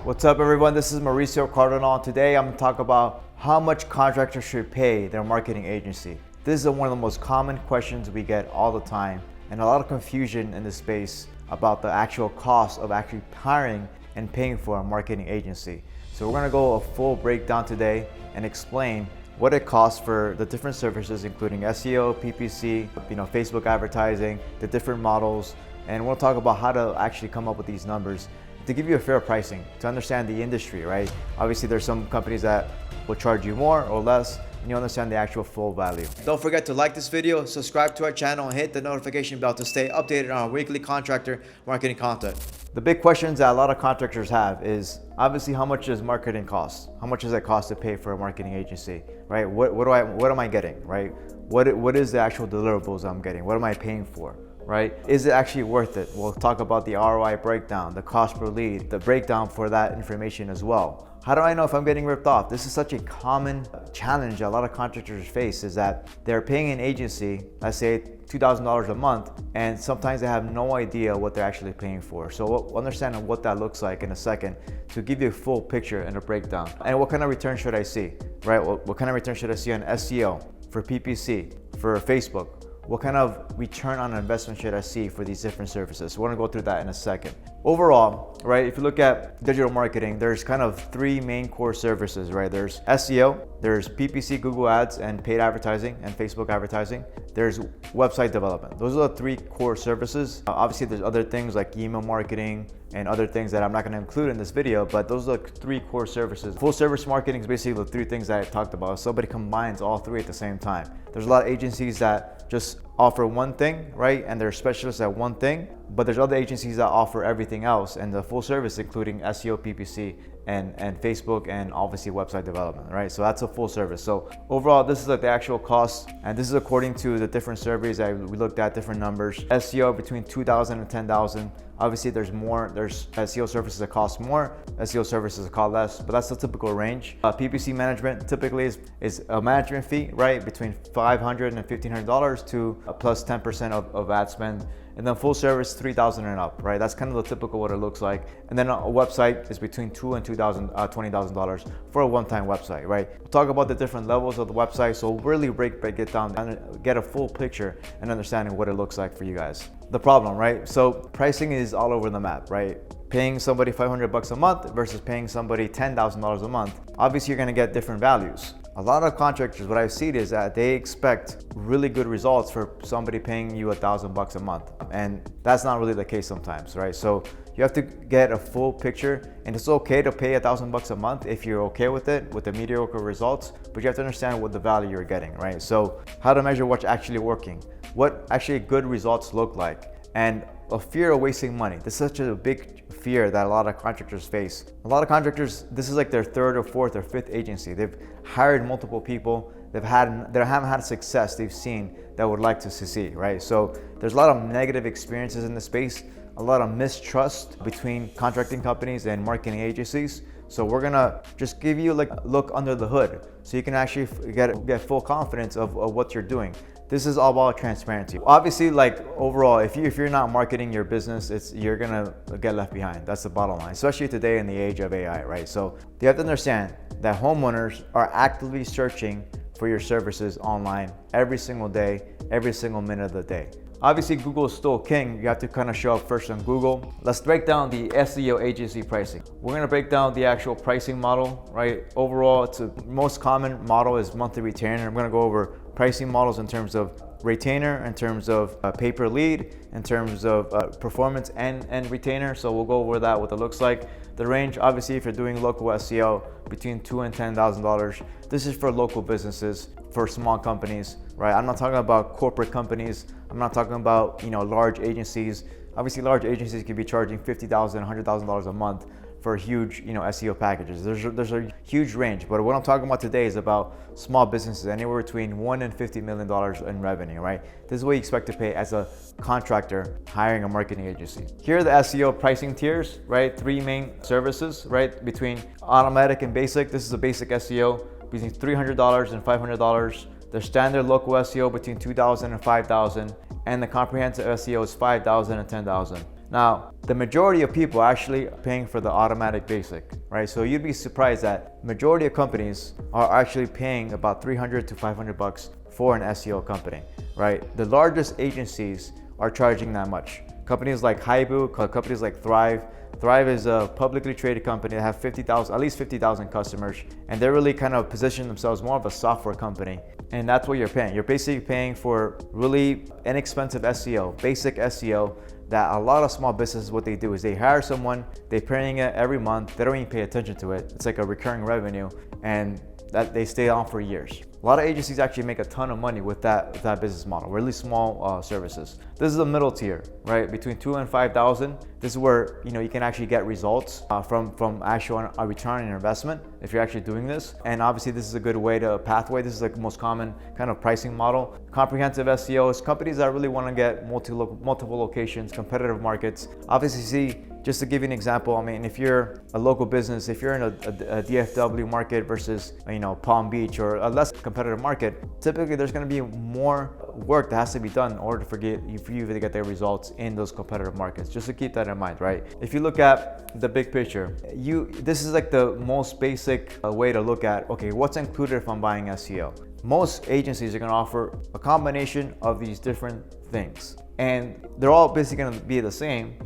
What's up everyone, this is Mauricio Cardinal. Today I'm going to talk about how much contractors should pay their marketing agency. This is one of the most common questions we get all the time and a lot of confusion in this space about the actual cost of actually hiring and paying for a marketing agency. So we're going to go a full breakdown today and explain what it costs for the different services, including SEO, PPC, Facebook advertising, the different models, and we'll talk about how to actually come up with these numbers to give you a fair pricing, to understand the industry, right? Obviously, there's some companies that will charge you more or less, and you understand the actual full value. Don't forget to like this video, subscribe to our channel, and hit the notification bell to stay updated on our weekly contractor marketing content. The big questions that a lot of contractors have is obviously how much does marketing cost? How much does it cost to pay for a marketing agency, right? What am I getting, right? What is the actual deliverables I'm getting? What am I paying for? Right? Is it actually worth it? We'll talk about the ROI breakdown, the cost per lead, the breakdown for that information as well. How do I know if I'm getting ripped off? This is such a common challenge a lot of contractors face, is that they're paying an agency, let's say $2,000 a month, and sometimes they have no idea what they're actually paying for. So we'll understand what that looks like in a second to give you a full picture and a breakdown. And what kind of return should I see, right? What kind of return should I see on SEO, for PPC, for Facebook? What kind of return on investment should I see for these different services? So we're gonna go through that in a second. Overall, right, if you look at digital marketing, there's kind of three main core services, right? There's SEO, there's PPC, Google Ads, and paid advertising and Facebook advertising. There's website development. Those are the three core services. Obviously, there's other things like email marketing and other things that I'm not gonna include in this video, but those are the three core services. Full service marketing is basically the three things that I talked about. Somebody combines all three at the same time. There's a lot of agencies that just offer one thing, right? And they're specialists at one thing, but there's other agencies that offer everything else and the full service, including SEO, PPC, and Facebook, and obviously website development, right? So that's a full service. So overall, this is like the actual cost, and this is according to the different surveys that we looked at, different numbers. SEO between 2,000 and 10,000. Obviously, there's SEO services that cost more, SEO services that cost less, but that's the typical range. PPC management typically is a management fee, right? Between $500 and $1,500 to plus 10% of ad spend. And then full service, 3,000 and up, right? That's kind of the typical what it looks like. And then a website is between $2,000 and $20,000 for a one-time website, right? We'll talk about the different levels of the website, so we'll really break it down and get a full picture and understanding what it looks like for you guys. The problem, right? So pricing is all over the map, right? Paying somebody $500 a month versus paying somebody $10,000 a month. Obviously, you're gonna get different values. A lot of contractors, what I've seen is that they expect really good results for somebody paying you $1,000 a month. And that's not really the case sometimes, right? So you have to get a full picture, and it's okay to pay $1,000 a month if you're okay with it, with the mediocre results, but you have to understand what the value you're getting, right? So how to measure what's actually working, what actually good results look like, and a fear of wasting money. This is such a big fear that a lot of contractors face. A lot of contractors, this is like their third or fourth or fifth agency. They've hired multiple people. They haven't had success they've seen that would like to see, right? So there's a lot of negative experiences in the space, a lot of mistrust between contracting companies and marketing agencies. So we're gonna just give you like a look under the hood so you can actually get full confidence of what you're doing. This is all about transparency. Obviously, like overall, if you're not marketing your business, you're gonna get left behind. That's the bottom line, especially today in the age of AI, right? So you have to understand that homeowners are actively searching for your services online every single day, every single minute of the day. Obviously, Google is still king. You have to kind of show up first on Google. Let's break down the SEO agency pricing. We're gonna break down the actual pricing model, right? Overall, it's the most common model is monthly retainer. I'm gonna go over pricing models in terms of retainer, in terms of pay per lead, in terms of performance and retainer. So we'll go over that, what it looks like. The range, obviously, if you're doing local SEO, between $2,000 and $10,000. This is for local businesses, for small companies, right? I'm not talking about corporate companies. I'm not talking about large agencies. Obviously, large agencies could be charging $50,000, $100,000 a month for huge SEO packages. There's a huge range, but what I'm talking about today is about small businesses, anywhere between $1 and $50 million in revenue, right? This is what you expect to pay as a contractor hiring a marketing agency. Here are the SEO pricing tiers, right? Three main services, right? Between automatic and basic, this is a basic SEO, between $300 and $500. The standard local SEO between $2,000 and $5,000, and the comprehensive SEO is $5,000 and $10,000. Now, the majority of people are actually paying for the automatic basic, right? So you'd be surprised that majority of companies are actually paying about 300 to 500 bucks for an SEO company, right? The largest agencies are charging that much. Companies like Haibu, companies like Thrive. Thrive is a publicly traded company that have at least 50,000 customers, and they're really kind of positioning themselves more of a software company. And that's what you're paying. You're basically paying for really inexpensive SEO, basic SEO, that a lot of small businesses, what they do is they hire someone, they're paying it every month, they don't even pay attention to it. It's like a recurring revenue, and that they stay on for years. A lot of agencies actually make a ton of money with that business model, really small services. This is the middle tier, right? Between 2 and 5,000. This is where you can actually get results from actual a return on your investment if you're actually doing this. And obviously this is a good pathway. This is like the most common kind of pricing model. Comprehensive SEO is companies that really want to get multiple locations, competitive markets. Obviously, see, just to give you an example, I mean, if you're a local business, if you're in a DFW market versus Palm Beach or a less competitive market, typically there's going to be more work that has to be done in order for you to get the results in those competitive markets. Just to keep that in mind, right? If you look at the big picture, this is like the most basic way to look at, okay, what's included if I'm buying SEO? Most agencies are going to offer a combination of these different things, and they're all basically going to be the same.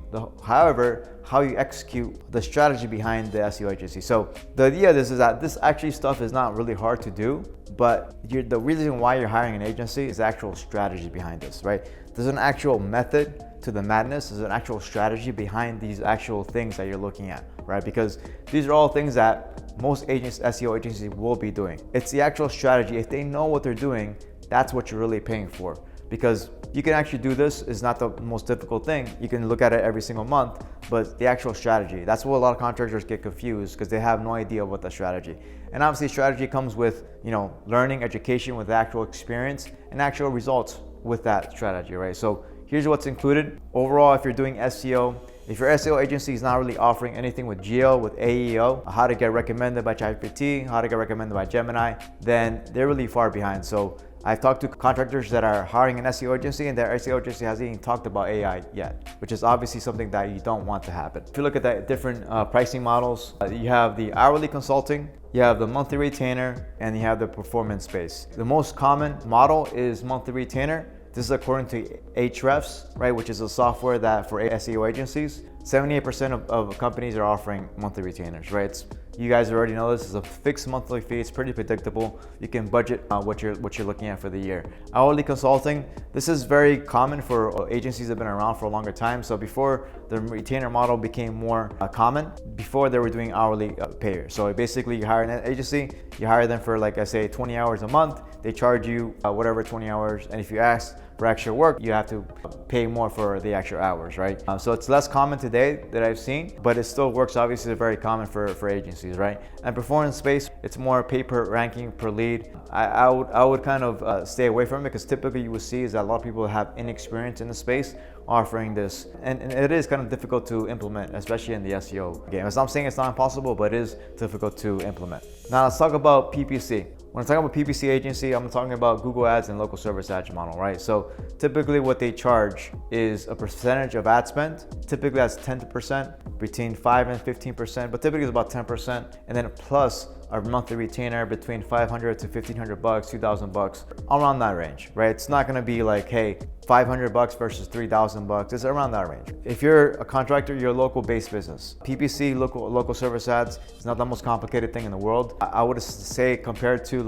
However, how you execute the strategy behind the SEO agency. So the idea of this is that this actually stuff is not really hard to do, but the reason why you're hiring an agency is the actual strategy behind this, right? There's an actual method to the madness. There's an actual strategy behind these actual things that you're looking at, right? Because these are all things that most SEO agencies will be doing. It's the actual strategy. If they know what they're doing, that's what you're really paying for. Because you can actually do this, is not the most difficult thing. You can look at it every single month, but the actual strategy, that's what a lot of contractors get confused because they have no idea what the strategy. And obviously strategy comes with, learning, education, with actual experience and actual results with that strategy, right? So here's what's included. Overall, if you're doing SEO, if your SEO agency is not really offering anything with Geo, with AEO, how to get recommended by ChatGPT, how to get recommended by Gemini, then they're really far behind. So I've talked to contractors that are hiring an SEO agency, and their SEO agency hasn't even talked about AI yet, which is obviously something that you don't want to happen. If you look at the different pricing models, you have the hourly consulting, you have the monthly retainer, and you have the performance based. The most common model is monthly retainer. This is according to Ahrefs, right, which is a software that for SEO agencies, 78% of companies are offering monthly retainers, right? You guys already know this is a fixed monthly fee. It's pretty predictable. You can budget what you're looking at for the year. Hourly consulting, this is very common for agencies that have been around for a longer time. So before the retainer model became more common, before they were doing hourly payers. So basically you hire an agency, you hire them for, like I say, 20 hours a month. They charge you whatever 20 hours. And if you ask for extra work, you have to pay more for the extra hours, right? So it's less common today that I've seen, but it still works. Obviously, it's very common for agencies, right? And performance-based, it's more pay-per ranking per lead. I would kind of stay away from it because typically you will see is that a lot of people have inexperience in the space offering this, and it is kind of difficult to implement, especially in the SEO game. I'm saying it's not impossible, but it is difficult to implement. Now let's talk about PPC. When I'm talking about PPC agency, I'm talking about Google Ads and local service ads model, right? So typically what they charge is a percentage of ad spend. Typically that's 10%, between 5 and 15%, but typically it's about 10%. And then plus a monthly retainer between 500 to 1,500 bucks, 2,000 bucks, around that range, right? It's not gonna be like, hey, 500 bucks versus 3,000 bucks. It's around that range. If you're a contractor, you're a local-based business. PPC, local service ads, is not the most complicated thing in the world. I would say compared to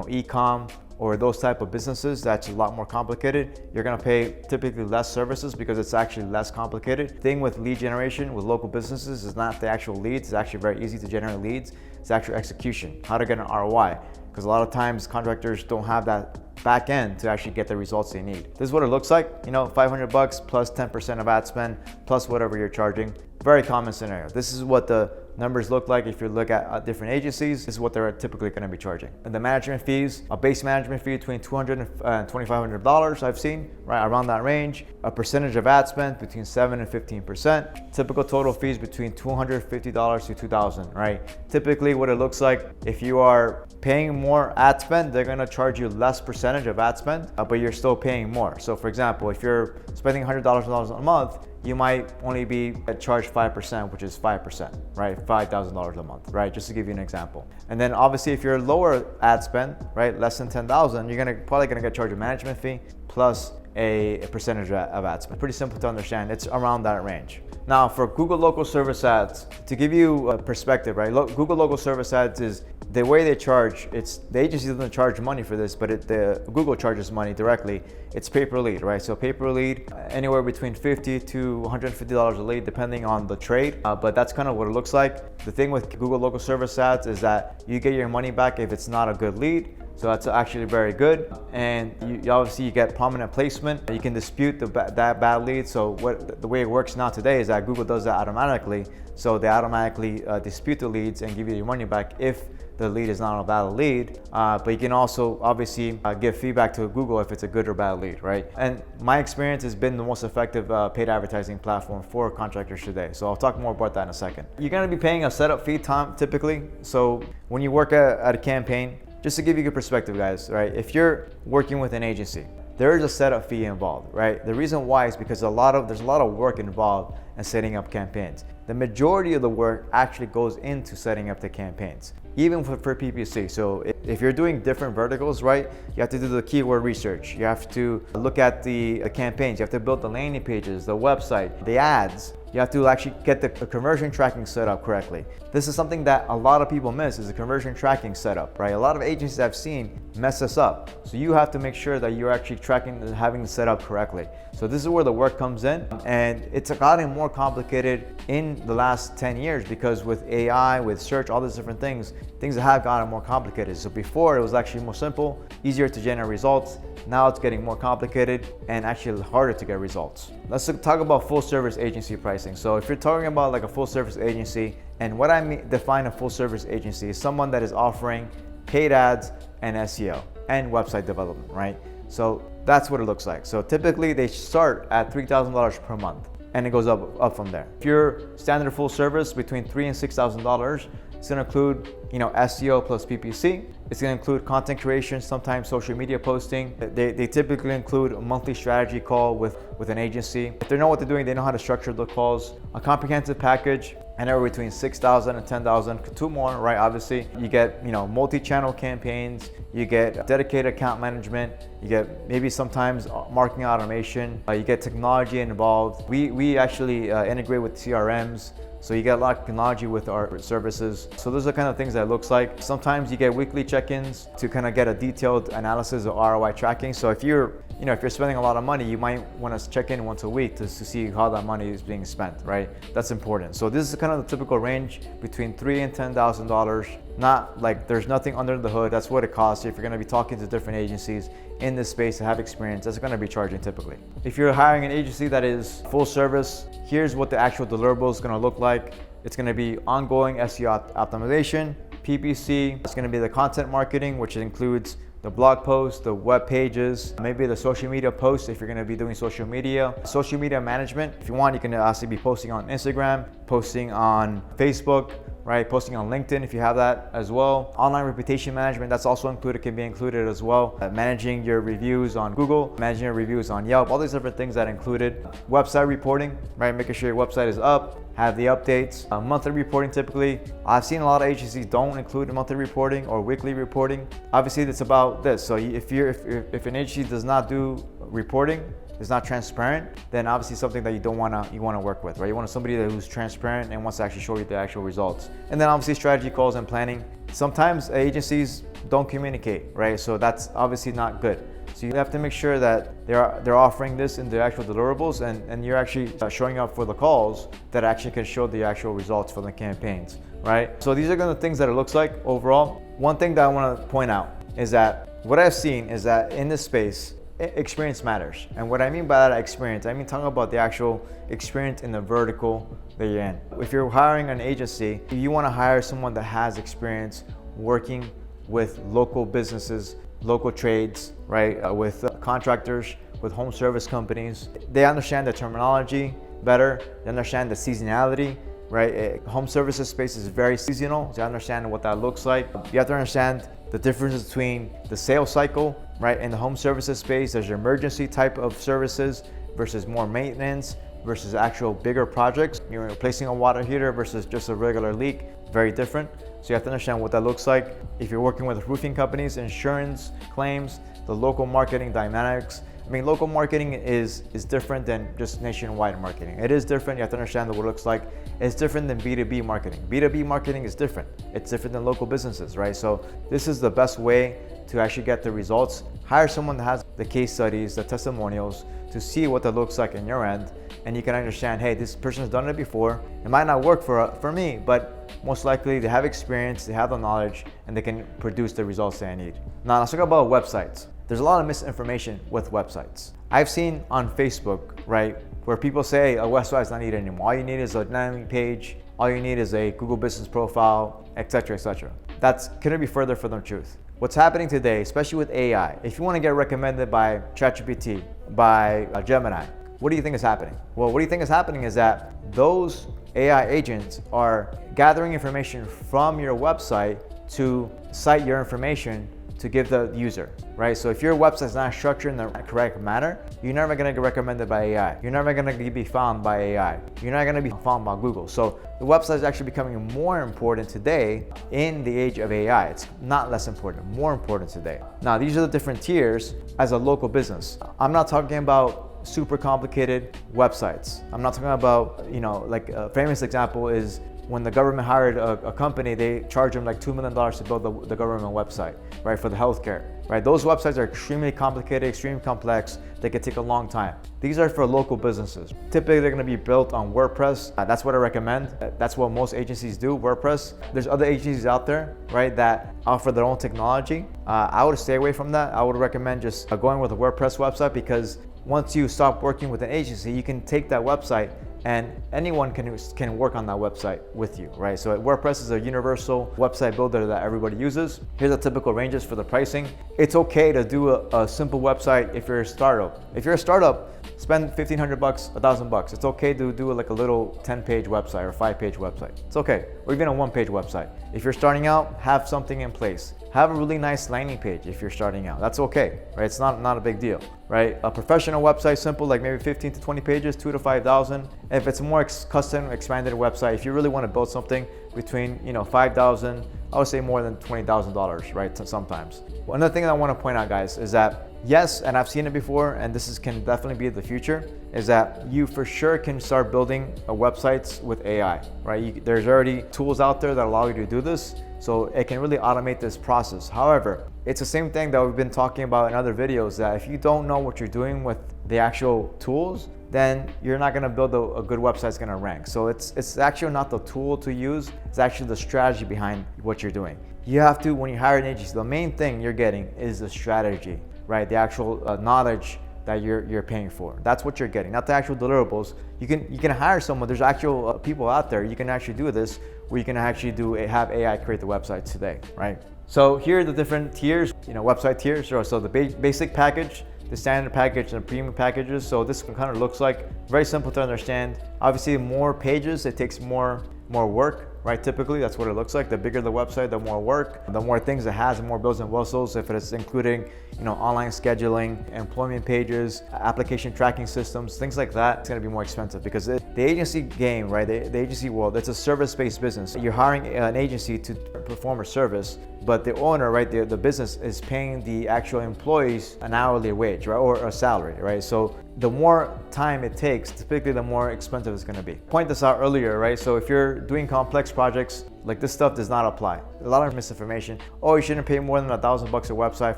e-com or those type of businesses, that's a lot more complicated. You're gonna pay typically less services because it's actually less complicated. Thing with lead generation with local businesses is not the actual leads. It's actually very easy to generate leads. It's actual execution, how to get an ROI. Because a lot of times contractors don't have that back end to actually get the results they need. This is what it looks like, 500 bucks plus 10% of ad spend plus whatever you're charging. Very common scenario. This is what the numbers look like if you look at different agencies. This is what they're typically going to be charging. And the management fees, a base management fee between $200 and $2,500 I've seen, right around that range. A percentage of ad spend between 7 and 15%. Typical total fees between $250 to $2,000, right? Typically what it looks like, if you are paying more ad spend, they're going to charge you less percentage of ad spend, but you're still paying more. So for example, if you're spending $100 a month, you might only be charged 5%, which is 5%, right? $5,000 a month, right? Just to give you an example. And then obviously if you're lower ad spend, right, less than 10,000, you're probably gonna get charged a management fee plus a percentage of ad spend. Pretty simple to understand. It's around that range. Now for Google Local Service Ads, to give you a perspective, right? Google Local Service Ads is the way they charge. It's the agency doesn't charge money for this, but the Google charges money directly. It's pay per lead, right? So pay per lead, anywhere between $50 to $150 a lead, depending on the trade. But that's kind of what it looks like. The thing with Google Local Service Ads is that you get your money back if it's not a good lead. So that's actually very good. And you obviously get prominent placement. You can dispute that bad lead. So the way it works now today is that Google does that automatically. So they automatically dispute the leads and give you your money back if the lead is not a valid lead. But you can also obviously give feedback to Google if it's a good or bad lead, right? And my experience has been the most effective paid advertising platform for contractors today. So I'll talk more about that in a second. You're gonna be paying a setup fee typically. So when you work at a campaign, just to give you a good perspective, guys, right? If you're working with an agency, there is a setup fee involved, right? The reason why is because there's a lot of work involved in setting up campaigns. The majority of the work actually goes into setting up the campaigns, even for PPC. So if you're doing different verticals, right, you have to do the keyword research. You have to look at the campaigns. You have to build the landing pages, the website, the ads. You have to actually get the conversion tracking set up correctly. This is something that a lot of people miss, is the conversion tracking setup, right? A lot of agencies I've seen mess this up. So you have to make sure that you're actually tracking and having it set up correctly. So this is where the work comes in, and it's gotten more complicated in the last 10 years because with AI, with search, all these different things have gotten more complicated. So before it was actually more simple, easier to generate results. Now it's getting more complicated and actually harder to get results. Let's talk about full service agency pricing. So if you're talking about like a full service agency, and what I define a full service agency is someone that is offering paid ads and SEO and website development, right? So that's what it looks like. So typically they start at $3,000 per month and it goes up from there. If you're standard full service, between $3,000 and $6,000, it's gonna include, SEO plus PPC. It's gonna include content creation, sometimes social media posting. They typically include a monthly strategy call with an agency. If they know what they're doing, they know how to structure the calls. A comprehensive package, anywhere between $6,000 and $10,000, two more, right? Obviously, you get, multi-channel campaigns, you get dedicated account management, you get maybe sometimes marketing automation, you get technology involved. We actually integrate with CRMs. So you get a lot of technology with our services. So those are kind of things that it looks like. Sometimes you get weekly check-ins to kind of get a detailed analysis of ROI tracking. So if you're spending a lot of money, you might want to check in once a week to see how that money is being spent, right? That's important. So this is kind of the typical range between $3,000 and $10,000. Not like there's nothing under the hood. That's what it costs. If you're going to be talking to different agencies in this space that have experience, that's going to be charging typically. If you're hiring an agency that is full service, here's what the actual deliverable is going to look like. It's going to be ongoing SEO optimization, PPC. It's going to be the content marketing, which includes the blog posts, the web pages, maybe the social media posts if you're going to be doing social media. Social media management, if you want, you can actually be posting on Instagram, posting on Facebook, right? Posting on LinkedIn if you have that as well. Online reputation management, that's also included, can be included as well. Managing your reviews on Google, managing your reviews on Yelp, all these different things that included. Website reporting, right? Making sure your website is up, have the updates. Monthly reporting typically. I've seen a lot of agencies don't include monthly reporting or weekly reporting. Obviously it's about this. So if an agency does not do reporting, is not transparent, then obviously something that you want to work with, right? You want somebody who's transparent and wants to actually show you the actual results. And then obviously strategy calls and planning. Sometimes agencies don't communicate, right? So that's obviously not good. So you have to make sure that they're offering this in the actual deliverables and you're actually showing up for the calls that actually can show the actual results for the campaigns, right? So these are the things that it looks like overall. One thing that I want to point out is that what I've seen is that in this space, experience matters. And what I mean by that experience, I mean talking about the actual experience in the vertical that you're in. If you're hiring an agency, you want to hire someone that has experience working with local businesses, local trades, right? With contractors, with home service companies. They understand the terminology better. They understand the seasonality, right? Home services space is very seasonal. So you understand what that looks like. You have to understand the difference between the sales cycle, right? In the home services space, there's emergency type of services versus more maintenance versus actual bigger projects. You're replacing a water heater versus just a regular leak, very different. So you have to understand what that looks like. If you're working with roofing companies, insurance claims, the local marketing dynamics. I mean, local marketing is different than just nationwide marketing. It is different. You have to understand what it looks like. It's different than B2B marketing. B2B marketing is different. It's different than local businesses, right? So this is the best way to actually get the results. Hire someone that has the case studies, the testimonials, to see what that looks like in your end, and you can understand, hey, this person's done it before. It might not work for me, but most likely they have experience, they have the knowledge, and they can produce the results that I need. Now let's talk about websites. There's a lot of misinformation with websites. I've seen on Facebook, right, where people say a website's not needed anymore. All you need is a landing page, all you need is a Google business profile, etc., etc. That's couldn't be further from the truth. What's happening today, especially with AI, if you want to get recommended by ChatGPT, by Gemini, what do you think is happening? Well, what do you think is happening is that those AI agents are gathering information from your website to cite your information to give the user, right? So if your website is not structured in the correct manner, you're never gonna get recommended by AI. You're never gonna be found by AI. You're not gonna be found by Google. So the website is actually becoming more important today in the age of AI. It's not less important, more important today. Now, these are the different tiers as a local business. I'm not talking about super complicated websites. I'm not talking about, like a famous example is when the government hired a company, they charged them like $2 million to build the government website, right, for the healthcare, right? Those websites are extremely complicated, extremely complex. They can take a long time. These are for local businesses. Typically, they're gonna be built on WordPress. That's what I recommend. That's what most agencies do, WordPress. There's other agencies out there, right, that offer their own technology. I would stay away from that. I would recommend just going with a WordPress website, because once you stop working with an agency, you can take that website and anyone can work on that website with you, right? So WordPress is a universal website builder that everybody uses. Here's the typical ranges for the pricing. It's okay to do a simple website if you're a startup. If you're a startup, spend $1,500, $1,000. It's okay to do like a little 10-page website or 5-page website. It's okay, or even a 1-page website. If you're starting out, have something in place. Have a really nice landing page if you're starting out. That's okay, right? It's not a big deal, right? A professional website, simple, like maybe 15 to 20 pages, 2 to 5,000. If it's a more custom, expanded website, if you really want to build something between 5,000, I would say more than $20,000, right? Sometimes. Another thing that I want to point out, guys, is that yes, and I've seen it before, and this can definitely be the future, is that you for sure can start building websites with AI, right? There's already tools out there that allow you to do this, so it can really automate this process. However, it's the same thing that we've been talking about in other videos, that if you don't know what you're doing with the actual tools, then you're not gonna build a good website that's gonna rank. So it's actually not the tool to use, it's actually the strategy behind what you're doing. You have to, when you hire an agency, the main thing you're getting is the strategy, right? The actual knowledge that you're paying for. That's what you're getting, not the actual deliverables. You can hire someone. There's actual people out there. You can actually do this, where you can actually have AI create the website today, right? So here are the different tiers, website tiers. So the basic package, the standard package, and the premium packages. So this kind of looks like very simple to understand. Obviously, more pages, it takes more work, right? Typically, that's what it looks like. The bigger the website, the more work, the more things it has, the more bells and whistles. If it's including, online scheduling, employment pages, application tracking systems, things like that, it's gonna be more expensive, because the agency game, right? The agency world, it's a service-based business. You're hiring an agency to perform a service, but the owner, right, the business is paying the actual employees an hourly wage, right, or a salary, right? So the more time it takes, typically the more expensive it's gonna be. Point this out earlier, right? So if you're doing complex projects, like this stuff does not apply. A lot of misinformation. Oh, you shouldn't pay more than $1,000 a website,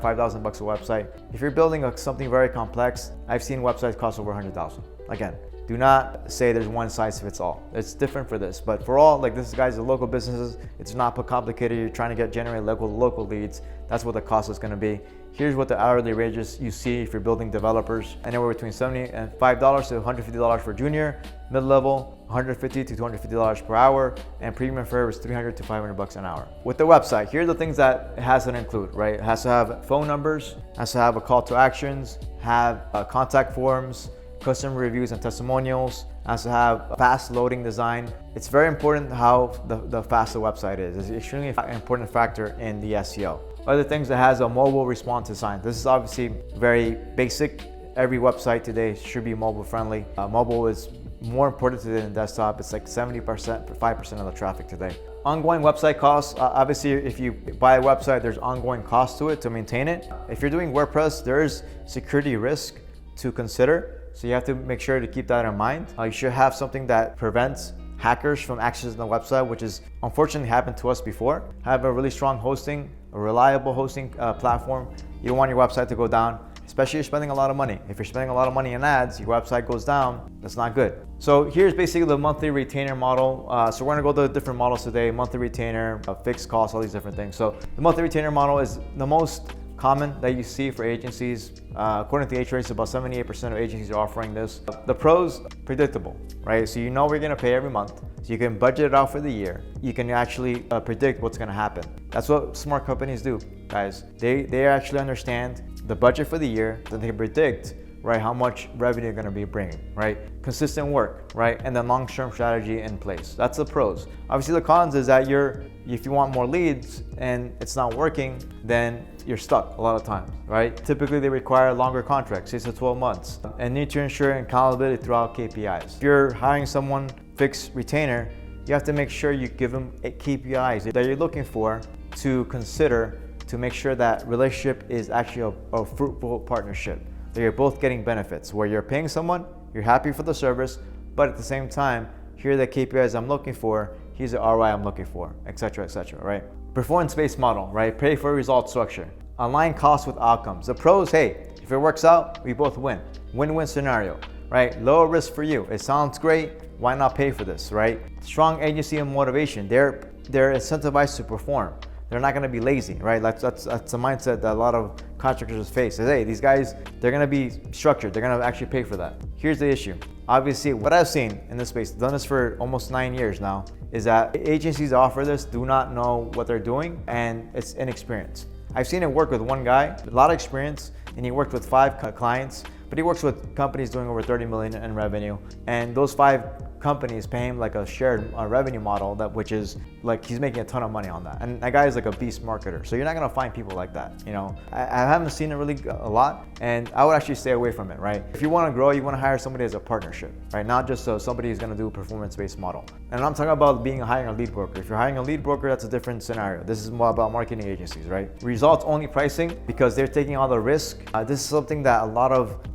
$5,000 a website. If you're building something very complex, I've seen websites cost over $100,000. Again, do not say there's one size fits all. It's different for this, but for all, like this guys, the local businesses, it's not complicated. You're trying to generate local leads. That's what the cost is gonna be. Here's what the hourly wages you see if you're building developers, anywhere between $75 to $150 for junior, mid-level, $150 to $250 per hour, and premium fare is $300 to $500 an hour. With the website, here are the things that it has to include, right? It has to have phone numbers, has to have a call to actions, have contact forms, customer reviews and testimonials, has to have fast loading design. It's very important how the fast the website is. It's an extremely important factor in the SEO. Other things, that has a mobile responsive design. This is obviously very basic. Every website today should be mobile friendly. Mobile is more important today than desktop. It's like 70%, 5% of the traffic today. Ongoing website costs. Obviously, if you buy a website, there's ongoing cost to it to maintain it. If you're doing WordPress, there's security risk to consider. So you have to make sure to keep that in mind. You should have something that prevents hackers from accessing the website, which is unfortunately happened to us before. Have a really strong hosting, a reliable hosting platform. You don't want your website to go down, especially if you're spending a lot of money. If you're spending a lot of money in ads, your website goes down, that's not good. So here's basically the monthly retainer model. So we're gonna go to the different models today: monthly retainer, fixed costs, all these different things. So the monthly retainer model is the most common that you see for agencies. According to the H-Rates, about 78% of agencies are offering this. The pros, predictable, right? So you know we're gonna pay every month. So you can budget it out for the year. You can actually predict what's gonna happen. That's what smart companies do, guys. They actually understand the budget for the year, then they can predict, right, how much revenue you're gonna be bringing, right? Consistent work, right? And then long-term strategy in place. That's the pros. Obviously the cons is that if you want more leads and it's not working, then you're stuck a lot of times, right? Typically they require longer contracts, 6 to 12 months, and need to ensure accountability throughout KPIs. If you're hiring someone fixed retainer, you have to make sure you give them KPIs that you're looking for to consider to make sure that relationship is actually a fruitful partnership. That you're both getting benefits, where you're paying someone, you're happy for the service, but at the same time, here are the KPIs I'm looking for, here's the ROI I'm looking for, etc., right? Performance-based model, right? Pay for result structure. Align costs with outcomes. The pros, hey, if it works out, we both win. Win-win scenario, right? Lower risk for you. It sounds great, why not pay for this, right? Strong agency and motivation. They're incentivized to perform. They're not gonna be lazy, right? That's the mindset that a lot of contractors face. Is, hey, these guys, they're gonna be structured. They're gonna actually pay for that. Here's the issue. Obviously, what I've seen in this space, done this for almost 9 years now, is that agencies that offer this do not know what they're doing, and it's inexperience. I've seen it work with one guy, a lot of experience, and he worked with 5 clients, but he works with companies doing over 30 million in revenue, and those 5 companies pay him like a shared revenue model, which is like he's making a ton of money on that. And that guy is like a beast marketer. So you're not gonna find people like that, you know. I haven't seen it really a lot, and I would actually stay away from it, right? If you wanna grow, you wanna hire somebody as a partnership, right? Not just somebody who's gonna do a performance-based model. And I'm talking about hiring a lead broker. If you're hiring a lead broker, that's a different scenario. This is more about marketing agencies, right? Results-only pricing, because they're taking all the risk. This is something that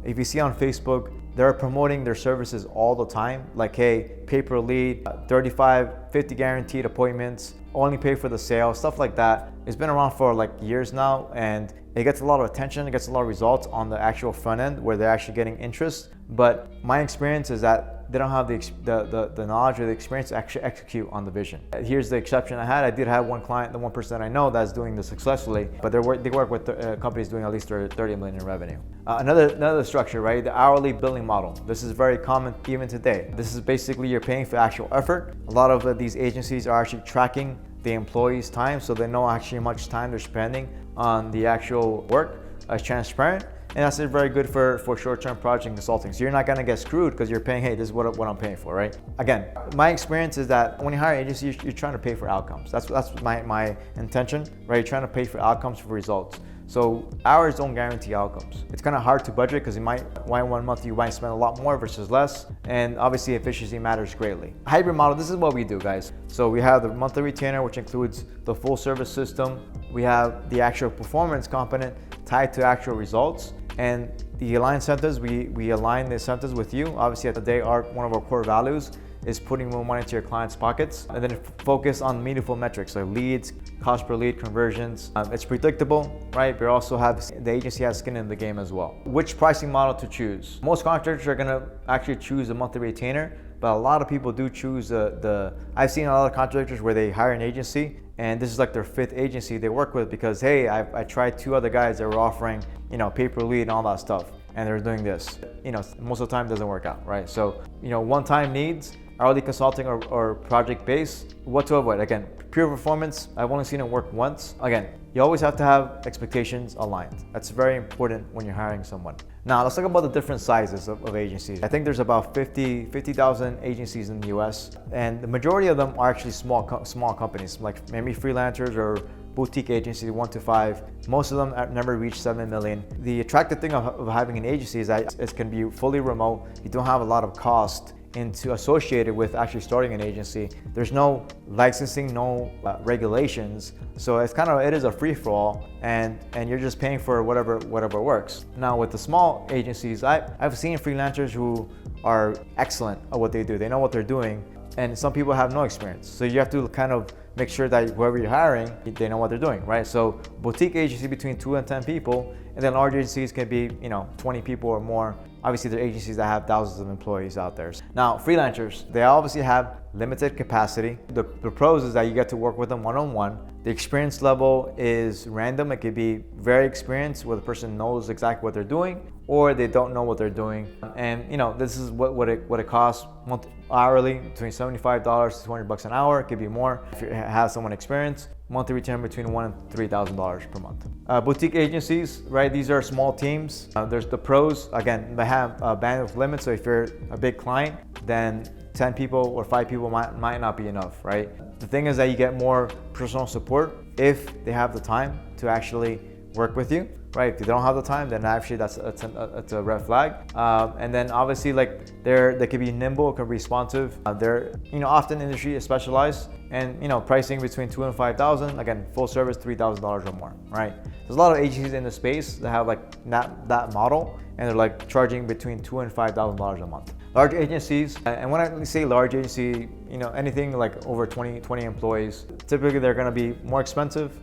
if you see on Facebook, they're promoting their services all the time, like, hey, pay per lead, 35, 50 guaranteed appointments, only pay for the sale, stuff like that. It's been around for like years now, and it gets a lot of attention, it gets a lot of results on the actual front end where they're actually getting interest. But my experience is that they don't have the knowledge or the experience to actually execute on the vision. Here's the exception I had. I did have one client, the one person I know that's doing this successfully, but they work with companies doing at least 30 million in revenue. Another structure, right? The hourly billing model. This is very common even today. This is basically you're paying for actual effort. A lot of these agencies are actually tracking the employees' time, so they know actually how much time they're spending on the actual work. It's transparent. And that's very good for short-term project consulting. So you're not gonna get screwed because you're paying, hey, this is what I'm paying for, right? Again, my experience is that when you hire an agency, you're trying to pay for outcomes. That's my intention, right? You're trying to pay for outcomes, for results. So hours don't guarantee outcomes. It's kind of hard to budget because one month you might spend a lot more versus less, and obviously efficiency matters greatly. Hybrid model, this is what we do, guys. So we have the monthly retainer, which includes the full service system. We have the actual performance component tied to actual results. And the align incentives, we align the incentives with you. Obviously at the day, one of our core values is putting more money into your clients' pockets, and then focus on meaningful metrics like leads, cost per lead, conversions. It's predictable, right? But also the agency has skin in the game as well. Which pricing model to choose? Most contractors are gonna actually choose a monthly retainer, but a lot of people do choose I've seen a lot of contractors where they hire an agency, and this is like their 5th agency they work with because, hey, I tried 2 other guys that were offering, pay per lead and all that stuff, and they're doing this. Most of the time it doesn't work out, right? So, one-time needs, hourly consulting or project-based, what to avoid. Again, pure performance, I've only seen it work once. Again, you always have to have expectations aligned. That's very important when you're hiring someone. Now, let's talk about the different sizes of agencies. I think there's about 50,000 agencies in the US, and the majority of them are actually small companies, like maybe freelancers or boutique agencies, 1 to 5. Most of them have never reached 7 million. The attractive thing of having an agency is that it can be fully remote. You don't have a lot of cost, into associated with actually starting an agency. There's no licensing, no regulations, so it is a free-for-all, and you're just paying for whatever works. Now with the small agencies, I've seen freelancers who are excellent at what they do. They know what they're doing, and some people have no experience. So you have to kind of make sure that whoever you're hiring, they know what they're doing, right? So boutique agency between 2 and 10 people, and then large agencies can be 20 people or more. Obviously, there are agencies that have thousands of employees out there. Now, freelancers, they obviously have limited capacity. The pros is that you get to work with them one-on-one. The experience level is random. It could be very experienced where the person knows exactly what they're doing, or they don't know what they're doing. And this is what it costs hourly, between $75 to $200 an hour. It could be more if you have someone experienced. Monthly return between $1,000 and $3,000 per month. Boutique agencies, right? These are small teams. There's the pros. Again, they have a bandwidth limit. So if you're a big client, then 10 people or 5 people might not be enough, right? The thing is that you get more personal support if they have the time to actually work with you, right? If they don't have the time, then actually that's a red flag. And then obviously, like they can be nimble, can be responsive. They're often industry specialized, and pricing between $2,000 and $5,000. Again, full service $3,000 or more, right? There's a lot of agencies in the space that have like that model, and they're like charging between $2,000 and $5,000 a month. Large agencies, and when I say large agency, anything like over 20 employees, typically they're going to be more expensive,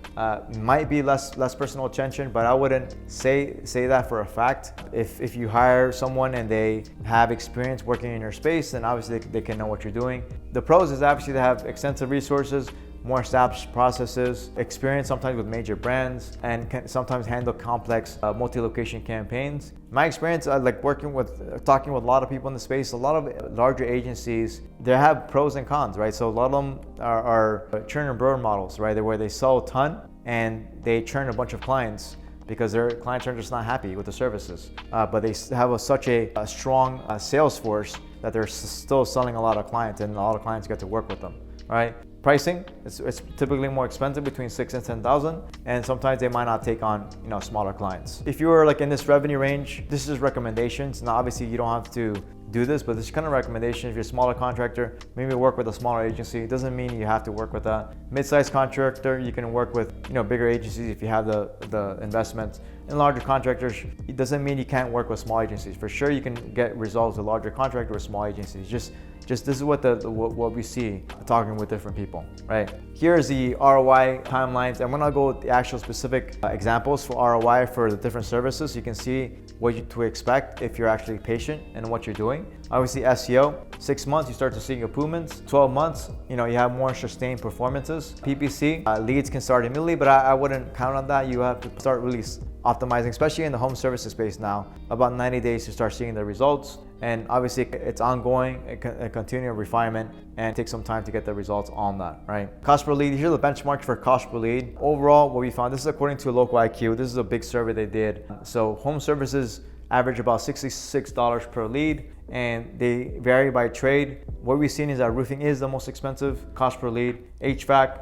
might be less personal attention, but I wouldn't say that for a fact. If you hire someone and they have experience working in your space, then obviously they can know what you're doing. The pros is obviously they have extensive resources, more established processes, experience sometimes with major brands, and can sometimes handle complex multi-location campaigns. My experience, like talking with a lot of people in the space, a lot of larger agencies, they have pros and cons, right? So a lot of them are churn and burn models, right? Where they sell a ton and they churn a bunch of clients because their clients are just not happy with the services. But they have such a strong sales force that they're still selling a lot of clients, and a lot of clients get to work with them, right? Pricing, it's typically more expensive, between $6,000 and $10,000, and sometimes they might not take on smaller clients. If you are like in this revenue range, this is recommendations. Now obviously you don't have to do this, but this is kind of recommendation. If you're a smaller contractor, maybe work with a smaller agency. It doesn't mean you have to work with a mid-sized contractor. You can work with bigger agencies if you have the investment. And larger contractors, it doesn't mean you can't work with small agencies. For sure, you can get results with larger contractors or small agencies. Just this is what we see talking with different people, right? Here's the ROI timelines. I'm gonna go with the actual specific examples for ROI for the different services. You can see what to expect if you're actually patient in what you're doing. Obviously SEO, 6 months, you start to see improvements. 12 months, you have more sustained performances. PPC, leads can start immediately, but I wouldn't count on that. You have to start really optimizing, especially in the home services space now, about 90 days to start seeing the results. And obviously it's ongoing, a continual refinement, and it takes some time to get the results on that, right? Cost per lead, here's the benchmark for cost per lead. Overall, what we found, this is according to Local IQ, this is a big survey they did. So home services average about $66 per lead, and they vary by trade. What we've seen is that roofing is the most expensive cost per lead. HVAC,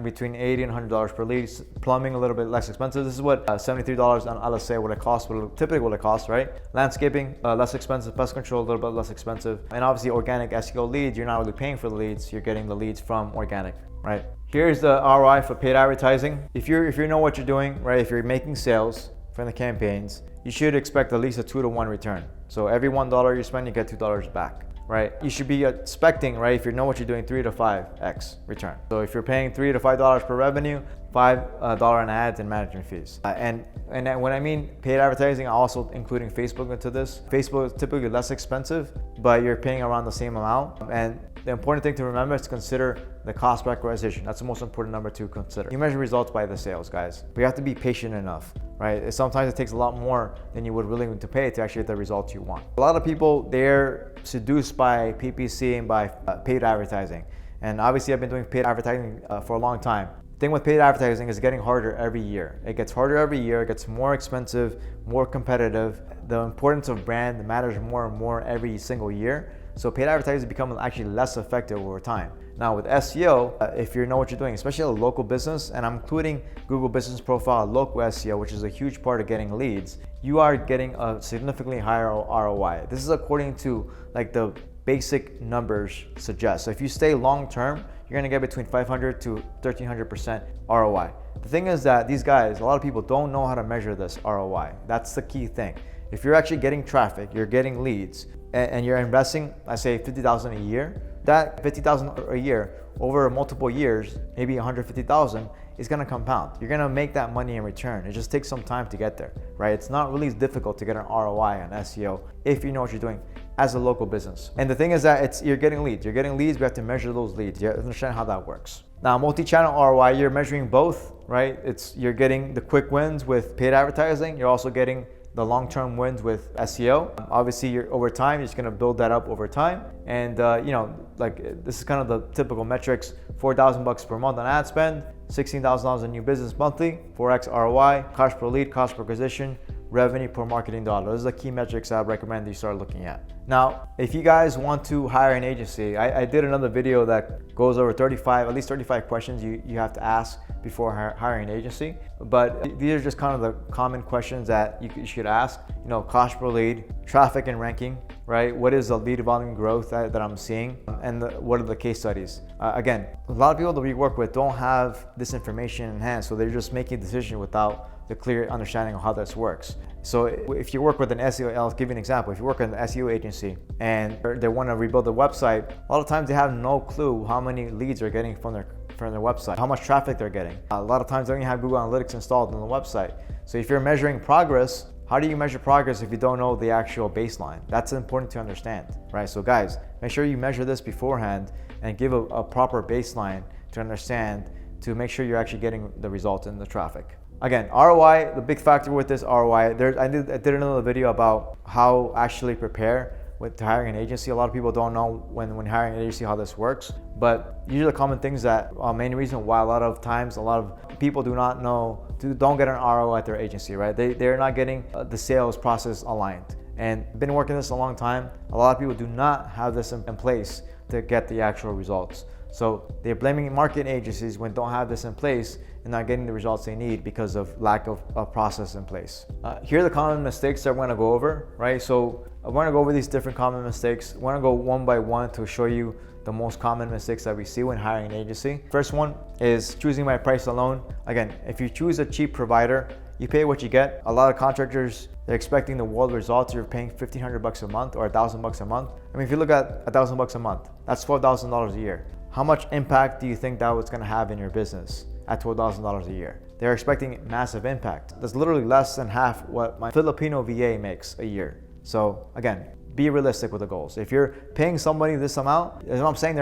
between $80 and $100 per lead. Plumbing, a little bit less expensive. This is what $73 on LSA what it costs, typically what it costs, right? Landscaping, less expensive. Pest control, a little bit less expensive. And obviously organic SEO leads, you're not really paying for the leads, you're getting the leads from organic, right? Here's the ROI for paid advertising. If you know what you're doing, right? If you're making sales from the campaigns, you should expect at least a 2-to-1 return. So every $1 you spend, you get $2 back, right? You should be expecting, right, if you know what you're doing, 3 to 5x return. So if you're paying $3 to $5 per revenue, $5 in ads and management fees. And when I mean paid advertising, I'm also including Facebook into this. Facebook is typically less expensive, but you're paying around the same amount. And the important thing to remember is to consider the cost per acquisition. That's the most important number to consider. You measure results by the sales, guys. But you have to be patient enough, right? Sometimes it takes a lot more than you would willing to pay to actually get the results you want. A lot of people, they're seduced by PPC and by paid advertising. And obviously I've been doing paid advertising for a long time. The thing with paid advertising is getting harder every year. It gets harder every year, it gets more expensive, more competitive. The importance of brand matters more and more every single year. So paid advertising becomes actually less effective over time. Now with SEO, if you know what you're doing, especially a local business, and I'm including Google Business Profile, local SEO, which is a huge part of getting leads. you are getting a significantly higher ROI. This is according to like the basic numbers suggest. So if you stay long term, you're gonna get between 500 to 1300% ROI. The thing is that these guys, a lot of people don't know how to measure this ROI. That's the key thing. If you're actually getting traffic, you're getting leads, and you're investing, I say 50,000 a year, that 50,000 a year over multiple years, maybe 150,000, is gonna compound. You're gonna make that money in return. It just takes some time to get there, right? It's not really difficult to get an ROI on SEO if you know what you're doing as a local business. And the thing is that you're getting leads. You're getting leads, we have to measure those leads. You have to understand how that works. Now, multi-channel ROI, you're measuring both, right? You're getting the quick wins with paid advertising. You're also getting the long-term wins with SEO. Obviously, over time, you're just gonna build that up over time. And like this is kind of the typical metrics: $4,000 per month on ad spend, $16,000 in new business monthly, 4x ROI, cost per lead, cost per acquisition, revenue per marketing dollar. Those are the key metrics I recommend you start looking at. Now, if you guys want to hire an agency, I did another video that goes over at least 35 questions you have to ask before hiring an agency. But these are just kind of the common questions that you should ask. You know, cost per lead, traffic and ranking, right? What is the lead volume growth that I'm seeing? And what are the case studies? Again, a lot of people that we work with don't have this information in hand, so they're just making a decision without the clear understanding of how this works. So if you work with an SEO, I'll give you an example. If you work with an SEO agency and they want to rebuild the website, a lot of times they have no clue how many leads they're getting from their website, how much traffic they're getting. A lot of times they don't even have Google Analytics installed on the website. So if you're measuring progress, how do you measure progress if you don't know the actual baseline? That's important to understand, right? So guys, make sure you measure this beforehand and give a proper baseline to understand, to make sure you're actually getting the results in the traffic. Again, ROI, the big factor with this ROI, I did another video about how actually prepare with hiring an agency. A lot of people don't know when hiring an agency how this works, but usually the common things that main reason why a lot of people don't get an ROI at their agency, right? They're not getting the sales process aligned. And been working this a long time. A lot of people do not have this in place to get the actual results. So they're blaming marketing agencies when don't have this in place and not getting the results they need because of lack of a process in place. Here are the common mistakes that we're gonna go over, right? So I wanna go over these different common mistakes. I wanna go one by one to show you the most common mistakes that we see when hiring an agency. First one is choosing by price alone. Again, if you choose a cheap provider, you pay what you get. A lot of contractors, they're expecting the world results. You're paying $1,500 a month or $1,000 a month. I mean, if you look at $1,000 a month, that's $12,000 a year. How much impact do you think that was gonna have in your business at $12,000 a year? They're expecting massive impact. That's literally less than half what my Filipino VA makes a year. So again, be realistic with the goals. If you're paying somebody this amount, I'm not saying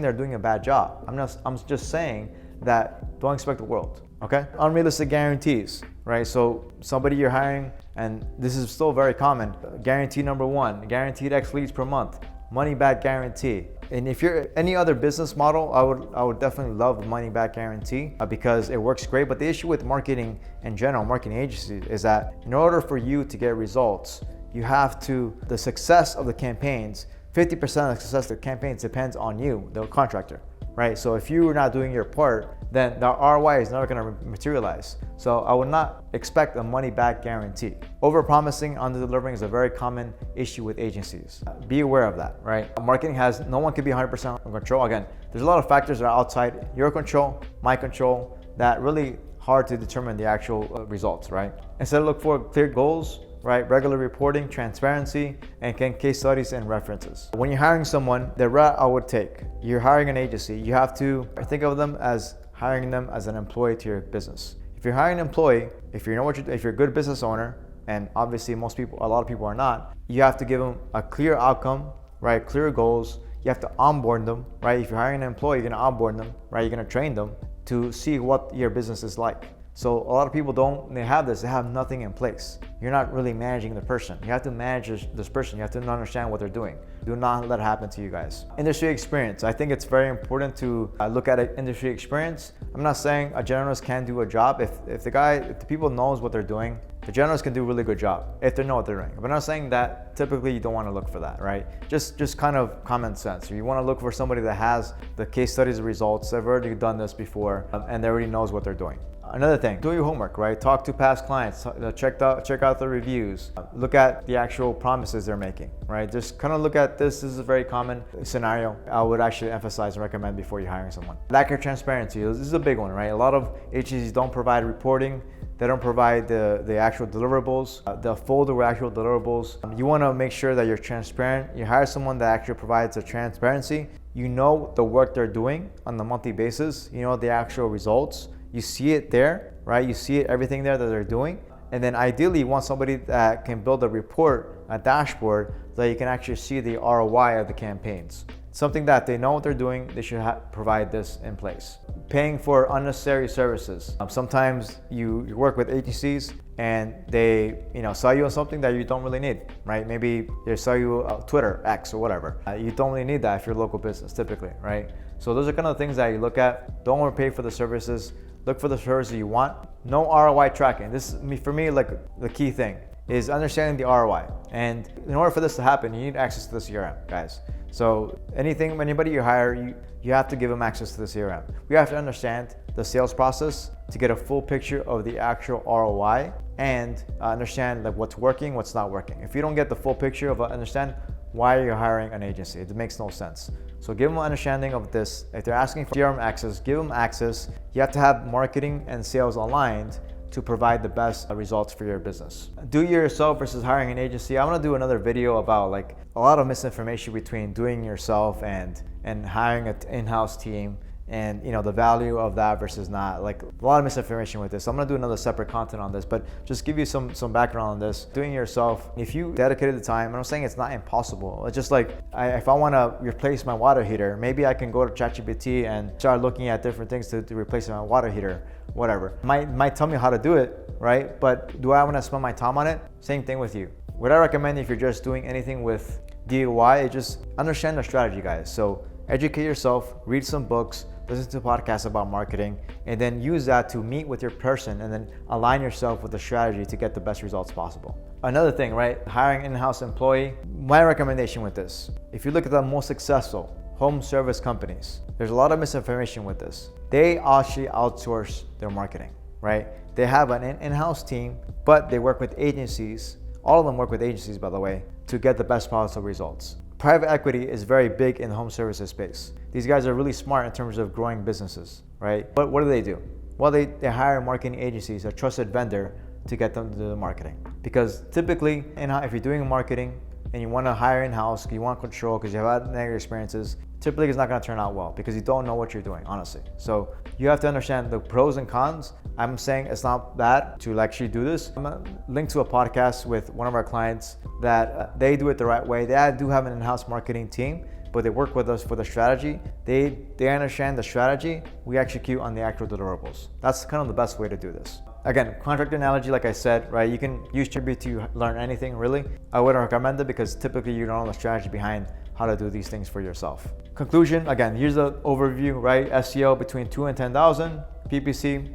they're doing a bad job. I'm just saying that don't expect the world, okay? Unrealistic guarantees, right? So somebody you're hiring, and this is still very common, guarantee number one, guaranteed X leads per month, money back guarantee. And if you're any other business model, I would definitely love a money back guarantee because it works great. But the issue with marketing in general, marketing agencies, is that in order for you to get results, you have to, the success of the campaigns, 50% of the success of the campaigns depends on you, the contractor, right? So if you are not doing your part, then the ROI is never gonna materialize. So I would not expect a money back guarantee. Over-promising, under-delivering is a very common issue with agencies. Be aware of that, right? Marketing no one can be 100% in control. Again, there's a lot of factors that are outside your control, my control, that really hard to determine the actual results, right? Instead, look for clear goals, right? Regular reporting, transparency, and case studies and references. When you're hiring someone, the route I would take, you're hiring an agency, you have to think of them as hiring them as an employee to your business. If you're hiring an employee, if you're a good business owner, and obviously a lot of people are not, you have to give them a clear outcome, right? Clear goals. You have to onboard them, right? If you're hiring an employee, you're gonna onboard them, right? You're gonna train them to see what your business is like. So a lot of people they have nothing in place. You're not really managing the person. You have to manage this person. You have to understand what they're doing. Do not let it happen to you guys. Industry experience. I think it's very important to look at industry experience. I'm not saying a generalist can't do a job. If the people knows what they're doing The generalists can do a really good job if they know what they're doing. But I'm not saying that typically you don't want to look for that, right? Just kind of common sense. You want to look for somebody that has the case studies, the results, they've already done this before, and they already knows what they're doing. Another thing, do your homework, right? Talk to past clients, check out the reviews, look at the actual promises they're making, right? Just kind of look at this. This is a very common scenario I would actually emphasize and recommend before you're hiring someone. Lack of transparency, this is a big one, right? A lot of agencies don't provide reporting. They don't provide the actual deliverables, the folder with actual deliverables. You want to make sure that you're transparent. You hire someone that actually provides the transparency. You know the work they're doing on the monthly basis. You know the actual results. You see it there, right? You see it, everything there that they're doing. And then ideally you want somebody that can build a report, a dashboard, so that you can actually see the ROI of the campaigns. Something that they know what they're doing, they should provide this in place. Paying for unnecessary services. Sometimes you work with agencies and they sell you on something that you don't really need, right? Maybe they sell you Twitter, X or whatever. You don't really need that if you're a local business typically, right? So those are kind of things that you look at. Don't overpay for the services. Look for the services you want. No ROI tracking. This is, for me, like the key thing is understanding the ROI. And in order for this to happen, you need access to the CRM, guys. So anybody you hire, you have to give them access to the CRM. We have to understand the sales process to get a full picture of the actual ROI and understand like what's working, what's not working. If you don't get the full picture of understand why you're hiring an agency, it makes no sense. So give them an understanding of this. If they're asking for CRM access, give them access. You have to have marketing and sales aligned to provide the best results for your business. Do it yourself versus hiring an agency. I'm gonna do another video about like a lot of misinformation between doing yourself and hiring an in-house team, and the value of that versus not. Like a lot of misinformation with this. So I'm gonna do another separate content on this, but just give you some background on this. Doing it yourself, if you dedicated the time, and I'm saying it's not impossible. It's just like if I wanna replace my water heater, maybe I can go to ChatGPT and start looking at different things to replace my water heater, whatever. Might tell me how to do it, right? But do I wanna spend my time on it? Same thing with you. What I recommend if you're just doing anything with DIY is just understand the strategy, guys. So educate yourself, read some books, listen to podcasts about marketing, and then use that to meet with your person and then align yourself with the strategy to get the best results possible. Another thing, right? Hiring an in-house employee. My recommendation with this, if you look at the most successful home service companies, there's a lot of misinformation with this. They actually outsource their marketing, right? They have an in-house team, but they work with agencies. All of them work with agencies, by the way, to get the best possible results. Private equity is very big in the home services space. These guys are really smart in terms of growing businesses, right? But what do? Well, they hire marketing agencies, a trusted vendor, to get them to do the marketing. Because typically, if you're doing marketing and you want to hire in-house, you want control because you have had negative experiences, typically it's not going to turn out well because you don't know what you're doing, honestly. So you have to understand the pros and cons. I'm saying it's not bad to actually do this. I'm going to link to a podcast with one of our clients that they do it the right way. They do have an in-house marketing team, but they work with us for the strategy. They understand the strategy. We execute on the actual deliverables. That's kind of the best way to do this. Again, contract analogy, like I said, right? You can use ChatGPT to learn anything, really. I wouldn't recommend it because typically you don't know the strategy behind how to do these things for yourself. Conclusion, again, here's the overview, right? SEO between 2 and 10,000. PPC,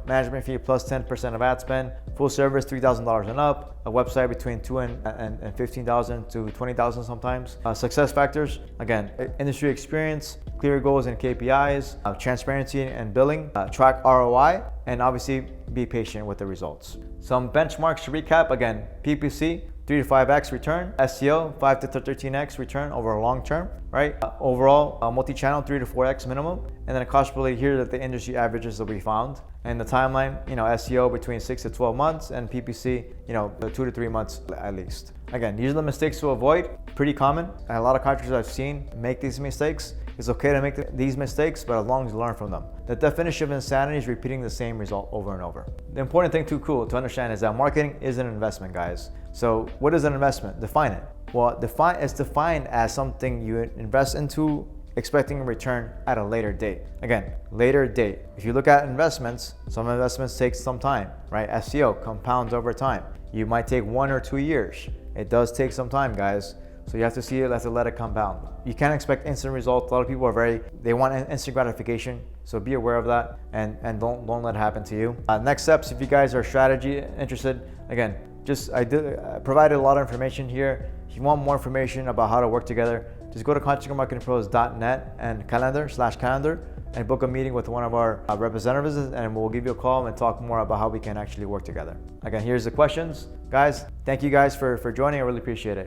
management fee plus 10% of ad spend. Full service, $3,000 and up. A website between 2 and 15,000 to 20,000 sometimes. Success factors, again, industry experience, clear goals and KPIs, transparency and billing, track ROI, and obviously be patient with the results. Some benchmarks to recap, again, PPC, 3 to 5x return, SEO 5 to 13x return over a long term, right? Overall, multi-channel 3 to 4x minimum, and then a cost per lead. Here are the industry averages that we found, and the timeline, SEO between 6 to 12 months, and PPC, 2 to 3 months at least. Again, these are the mistakes to avoid. Pretty common, and a lot of contractors I've seen make these mistakes. It's okay to make these mistakes, but as long as you learn from them. The definition of insanity is repeating the same result over and over. The important thing to understand is that marketing is an investment, guys. So what is an investment? Define it. Well, it's defined as something you invest into expecting a return at a later date. Again, later date. If you look at investments, some investments take some time, right? SEO compounds over time. You might take 1 or 2 years. It does take some time, guys. So you have to see it, have to let it compound. You can't expect instant results. A lot of people they want instant gratification. So be aware of that and don't let it happen to you. Next steps, if you guys are strategy interested, again, I provided a lot of information here. If you want more information about how to work together, just go to contractormarketingpros.net and calendar and book a meeting with one of our representatives, and we'll give you a call and talk more about how we can actually work together. Again, here's the questions. Guys, thank you guys for joining. I really appreciate it.